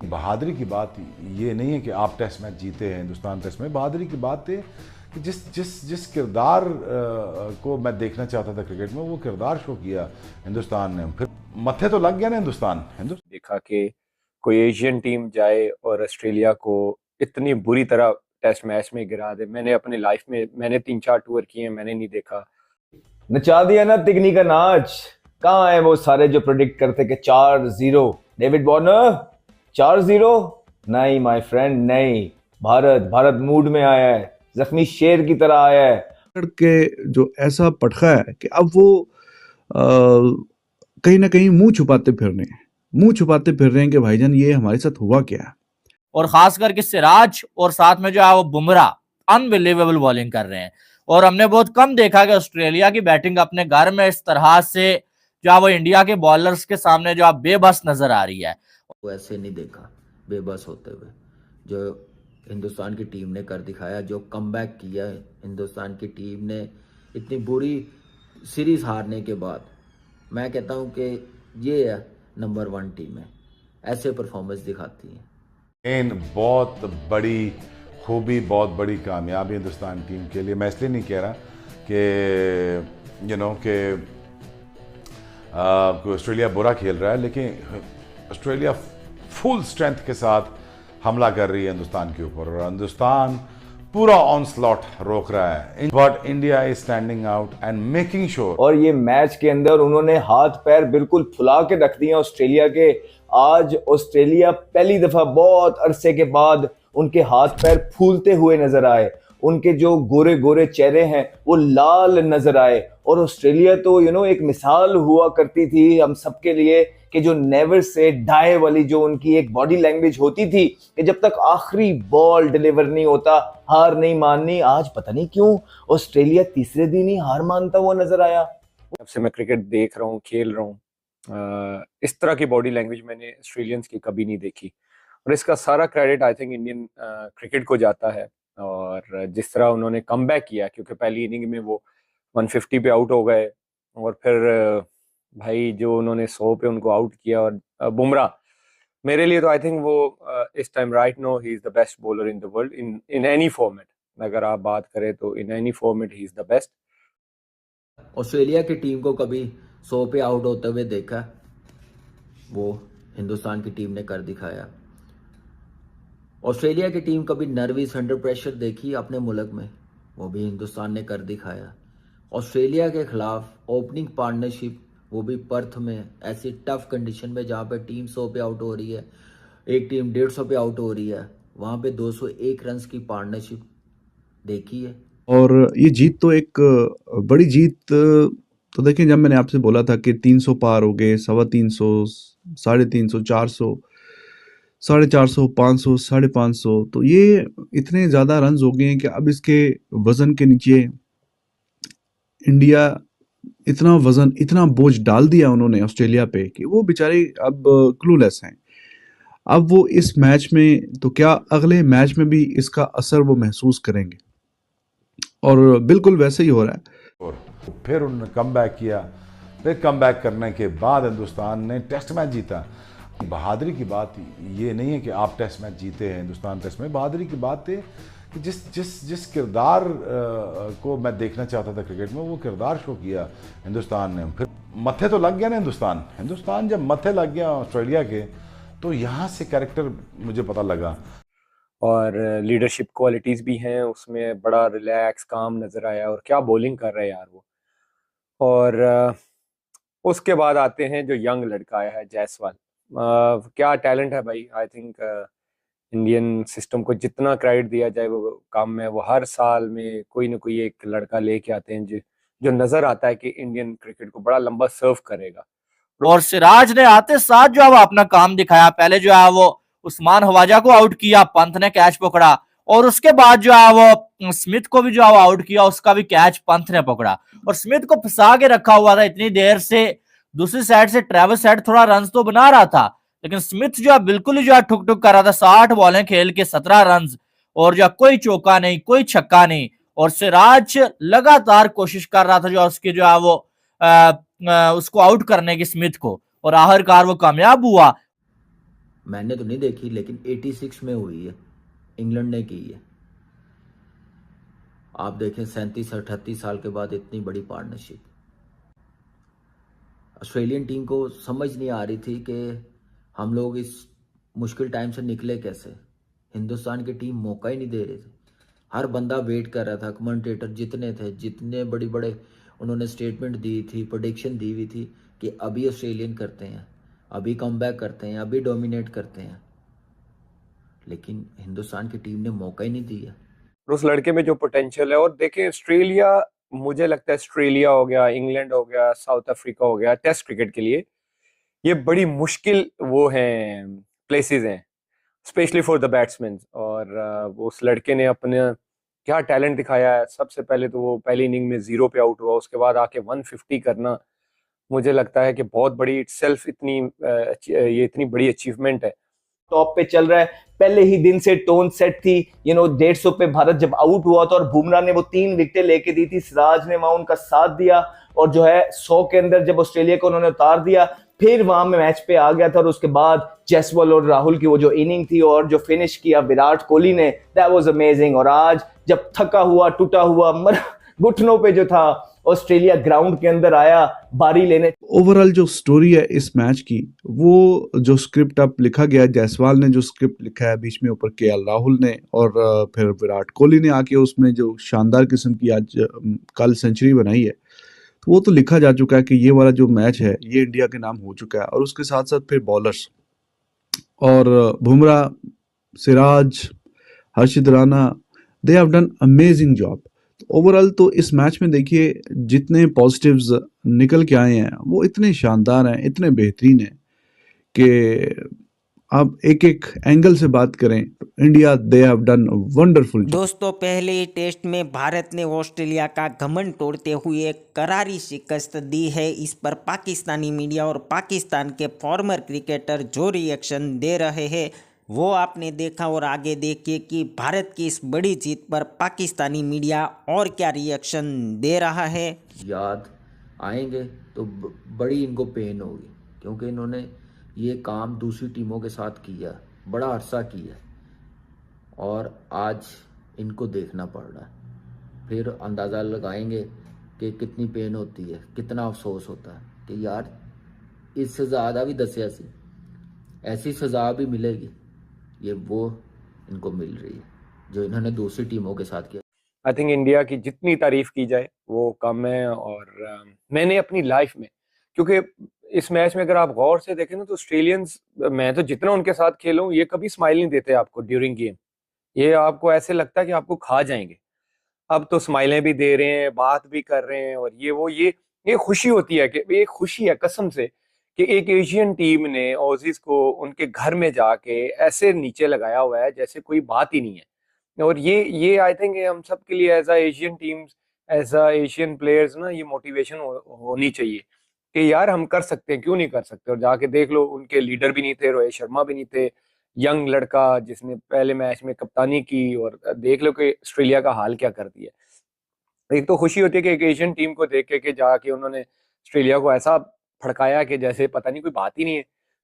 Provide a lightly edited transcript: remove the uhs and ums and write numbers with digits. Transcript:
बहादुरी की बात ये नहीं है कि आप टेस्ट मैच जीते हैं हिंदुस्तान टेस्ट में। बहादुरी की बात है कि जिस जिस जिस किरदार को मैं देखना चाहता था क्रिकेट में, वो किरदार शो किया हिंदुस्तान ने। फिर मत्थे तो लग गया ना हिंदुस्तान। देखा कि कोई एशियन टीम जाए और ऑस्ट्रेलिया को इतनी बुरी तरह टेस्ट मैच में गिरा दे। मैंने अपनी लाइफ में मैंने 3-4 टूर किए हैं, मैंने नहीं देखा। नचा दिया ना तिगनी का नाच। कहाँ है वो सारे जो प्रेडिक्ट करते कि 4-0 डेविड वार्नर 4-0? नहीं माय फ्रेंड, नहीं। भारत मूड में आया है, जख्मी शेर की तरह आया है। के जो ऐसा पटखा है कि अब वो कहीं ना कहीं मुंह छुपाते फिर रहे हैं कि भाईजान ये हमारे साथ हुआ क्या है। और खास करके सिराज और साथ में जो है वो बुमराह अनबिलीवेबल बॉलिंग कर रहे हैं। और हमने बहुत कम देखा कि ऑस्ट्रेलिया की बैटिंग अपने घर में इस तरह से जो है वो इंडिया के बॉलर्स के सामने जो है बेबस नजर आ रही है। वो ऐसे नहीं देखा बेबस होते हुए, जो हिंदुस्तान की टीम ने कर दिखाया, जो कमबैक किया है हिंदुस्तान की टीम ने इतनी बुरी सीरीज हारने के बाद। मैं कहता हूं कि ये है नंबर 1 टीम है, ऐसे परफॉर्मेंस दिखाती है। बहुत बड़ी खूबी, बहुत बड़ी कामयाबी हिंदुस्तान टीम के लिए। मैं इसलिए नहीं कह रहा कि कि ऑस्ट्रेलिया बुरा खेल रहा है, लेकिन ऑस्ट्रेलिया फुल स्ट्रेंथ के साथ हमला कर रही है हिंदुस्तान के ऊपर, और हिंदुस्तान पूरा ऑन स्लॉट रोक रहा है। But India is standing out and making sure. और ये मैच के अंदर उन्होंने हाथ पैर बिल्कुल फुला के रख दिए ऑस्ट्रेलिया के। आज ऑस्ट्रेलिया पहली दफा बहुत अरसे के बाद उनके हाथ पैर फूलते हुए नजर आए। उनके जो गोरे गोरे चेहरे हैं वो लाल नजर आए। और ऑस्ट्रेलिया तो एक मिसाल हुआ करती थी हम सबके लिए कि जो नेवर से डाई वाली जो उनकी एक बॉडी लैंग्वेज होती थी कि जब तक आखिरी बॉल डिलीवर नहीं होता हार नहीं माननी। आज पता नहीं क्यों ऑस्ट्रेलिया तीसरे दिन ही हार मानता हुआ नजर आया। जब से मैं क्रिकेट देख रहा हूँ, खेल रहा हूँ, इस तरह की बॉडी लैंग्वेज मैंने ऑस्ट्रेलियंस की कभी नहीं देखी। और इसका सारा credit I think Indian cricket को जाता है। और जिस तरह उन्होंने कमबैक किया, क्योंकि पहली इनिंग में वो 150 पे आउट हो गए, और फिर भाई जो उन्होंने 100 पे उनको आउट किया। और बुमराह मेरे लिए तो आई थिंक वो इस time right now he is the best bowler in the world in any format. अगर आप बात करें तो in any format he is the best. Australia की टीम को कभी 100 पे आउट होते हुए देखा? वो हिंदुस्तान की टीम ने कर दिखाया। ऑस्ट्रेलिया की टीम कभी नर्वस अंडर प्रेशर देखी अपने मुल्क में? वो भी हिंदुस्तान ने कर दिखाया। ऑस्ट्रेलिया के खिलाफ ओपनिंग पार्टनरशिप, वो भी पर्थ में, ऐसी टफ कंडीशन में जहाँ पे टीम 100 पे आउट हो रही है, एक टीम 150 पे आउट हो रही है, वहाँ पे 201 रन की पार्टनरशिप देखी है। और ये जीत तो एक बड़ी जीत। तो देखिए, जब मैंने आपसे बोला था कि 300 पार हो गए, 350, 350, 400, 450, 500, 550, तो ये इतने ज़्यादा रन हो गए हैं कि अब इसके वज़न के नीचे इंडिया इतना बोझ डाल दिया उन्होंने ऑस्ट्रेलिया पे कि वो बेचारे अब क्लूलेस हैं। अब वो इस मैच में, तो क्या अगले मैच में भी इसका असर वो महसूस करेंगे, और बिल्कुल वैसे ही हो रहा है। और फिर उन्होंने कम बैक किया। फिर कम बैक करने के बाद हिंदुस्तान ने टेस्ट मैच जीता। बहादुरी की बात ये नहीं है कि आप टेस्ट मैच जीते हैं हिंदुस्तान टेस्ट में। बहादुरी की बात है कि जिस जिस जिस किरदार को मैं देखना चाहता था क्रिकेट में, वो किरदार शो किया हिंदुस्तान ने। फिर मत्थे तो लग गया ना हिंदुस्तान जब मत्थे लग गया ऑस्ट्रेलिया के, तो यहाँ से कैरेक्टर मुझे पता लगा। और लीडरशिप क्वालिटीज भी हैं उसमें, बड़ा रिलैक्स काम नजर आया। और क्या बॉलिंग कर रहे हैं यार वो। और उसके बाद आते हैं जो यंग लड़का आया है जायसवाल। क्या टैलेंट है भाई। आई थिंक इंडियन सिस्टम को जितना क्रेडिट दिया जाए वो कम है। वो हर साल में कोई ना कोई एक लड़का लेके आते हैं जो नजर आता है कि इंडियन क्रिकेट को बड़ा लंबा सर्व करेगा। और सिराज ने आते साथ जो है वो अपना काम दिखाया। पहले जो है वो उस्मान ख्वाजा को आउट किया, पंत ने कैच पकड़ा, और उसके बाद जो है वो स्मिथ को भी जो है वो आउट किया, उसका भी कैच पंत ने पकड़ा। और स्मिथ को फंसा के रखा हुआ था इतनी देर से। दूसरी साइड से ट्रेविस हेड थोड़ा रन तो बना रहा था, लेकिन स्मिथ जो है बिल्कुल ही जो है ठुक ठुक कर रहा था। 60 बॉलें खेल के 17 रन, और जो कोई चौका नहीं, कोई छक्का नहीं। और सिराज लगातार कोशिश कर रहा था जो उसके जो है वो उसको आउट करने की, स्मिथ को, और आखिरकार वो कामयाब हुआ। मैंने तो नहीं देखी, लेकिन 86 में हुई है, इंग्लैंड ने की है। आप देखें 37-38 साल के बाद इतनी बड़ी पार्टनरशिप। ऑस्ट्रेलियन टीम को समझ नहीं आ रही थी कि हम लोग इस मुश्किल टाइम से निकले कैसे। हिंदुस्तान की टीम मौका ही नहीं दे रही थी। हर बंदा वेट कर रहा था, कमेंटेटर जितने थे, जितने बड़े बड़े उन्होंने स्टेटमेंट दी थी, प्रेडिक्शन दी हुई थी कि अभी ऑस्ट्रेलियन करते हैं, अभी कमबैक करते हैं, अभी डोमिनेट करते हैं, लेकिन हिंदुस्तान की टीम ने मौका ही नहीं दिया। और उस लड़के में जो पोटेंशियल है, और देखें ऑस्ट्रेलिया, मुझे लगता है ऑस्ट्रेलिया हो गया, इंग्लैंड हो गया, साउथ अफ्रीका हो गया, टेस्ट क्रिकेट के लिए ये बड़ी मुश्किल वो हैं, प्लेसेस हैं, स्पेशली फॉर द बैट्समैन। और वो उस लड़के ने अपने क्या टैलेंट दिखाया है। सबसे पहले तो वो पहली इनिंग में 0 पे आउट हुआ, उसके बाद आके 150 करना, मुझे लगता है कि बहुत बड़ी इटसेल्फ इतनी ये इतनी बड़ी अचीवमेंट है। टॉप पे चल रहा है, पहले ही दिन से टोन सेट थी। 150 पे भारत जब आउट हुआ था और बुमराह ने वो 3 विकेटें लेके दी थी, सिराज ने वहां उनका साथ दिया, और जो है 100 के अंदर जब ऑस्ट्रेलिया को उन्होंने उतार दिया, फिर वहां में मैच पे आ गया था। और उसके बाद जैसवाल और राहुल की वो जो इनिंग थी और जो फिनिश किया विराट कोहली ने, दैट वाज अमेजिंग। और आज जब थका हुआ, टूटा हुआ, घुटनों पे जो था, ऑस्ट्रेलिया ग्राउंड के अंदर आया बारी लेने। ओवरऑल जो स्टोरी है इस मैच की, वो जो स्क्रिप्ट अब लिखा गया है, जायसवाल ने जो स्क्रिप्ट लिखा है, बीच में ऊपर केएल राहुल ने और फिर विराट कोहली ने आके उसमें जो शानदार किस्म की आज कल सेंचुरी बनाई है, तो वो तो लिखा जा चुका है कि ये वाला जो मैच है ये इंडिया के नाम हो चुका है। और उसके साथ साथ फिर बॉलर्स और Bumrah, Siraj, Harshit Rana, they have done amazing job. Overall तो इस मैच में देखिए जितने पॉजिटिव्स निकल के आए हैं वो इतने शानदार हैं, इतने बेहतरीन हैं कि आप एक एक एंगल से बात करें तो India, they have done wonderful job. दोस्तों, पहले ही टेस्ट में भारत ने ऑस्ट्रेलिया का घमंड तोड़ते हुए करारी शिकस्त दी है। इस पर पाकिस्तानी मीडिया और पाकिस्तान के फॉर्मर क्रिकेटर जो रिएक्शन दे रहे हैं वो आपने देखा। और आगे देखिए कि भारत की इस बड़ी जीत पर पाकिस्तानी मीडिया और क्या रिएक्शन दे रहा है। याद आएंगे तो बड़ी इनको पेन होगी, क्योंकि इन्होंने ये काम दूसरी टीमों के साथ किया, बड़ा अरसा किया, और आज इनको देखना पड़ रहा है। फिर अंदाज़ा लगाएंगे कि कितनी पेन होती है, कितना अफसोस होता है कि यार इससे ज़्यादा भी दसिया सी, ऐसी सज़ा भी मिलेगी। ये वो इनको मिल रही है जो इन्होंने दूसरी टीमों के साथ किया। आई थिंक इंडिया की जितनी तारीफ की जाए वो कम है। और मैंने अपनी लाइफ में, क्योंकि इस मैच में अगर आप गौर से देखें ना, तो ऑस्ट्रेलियंस, मैं तो जितना उनके साथ खेला हूं, ये कभी स्माइल नहीं देते आपको ड्यूरिंग गेम। ये आपको ऐसे लगता है कि आपको खा जाएंगे। अब तो स्माइलें भी दे रहे हैं, बात भी कर रहे हैं, और ये खुशी होती है कि ये खुशी है कसम से कि एक एशियन टीम ने ऑजीज को उनके घर में जाके ऐसे नीचे लगाया हुआ है जैसे कोई बात ही नहीं है। और ये आई थिंक हम सब के लिए as a Asian teams, as a Asian players ना, ये मोटिवेशन होनी चाहिए कि यार हम कर सकते हैं, क्यों नहीं कर सकते। और जाके देख लो, उनके लीडर भी नहीं थे, रोहित शर्मा भी नहीं थे, यंग लड़का जिसने पहले मैच में कप्तानी की, और देख लो कि ऑस्ट्रेलिया का हाल क्या कर दिया। एक तो खुशी होती है कि एक एशियन टीम को देख के जाके उन्होंने ऑस्ट्रेलिया को ऐसा फड़काया कि जैसे पता नहीं कोई बात ही नहीं है।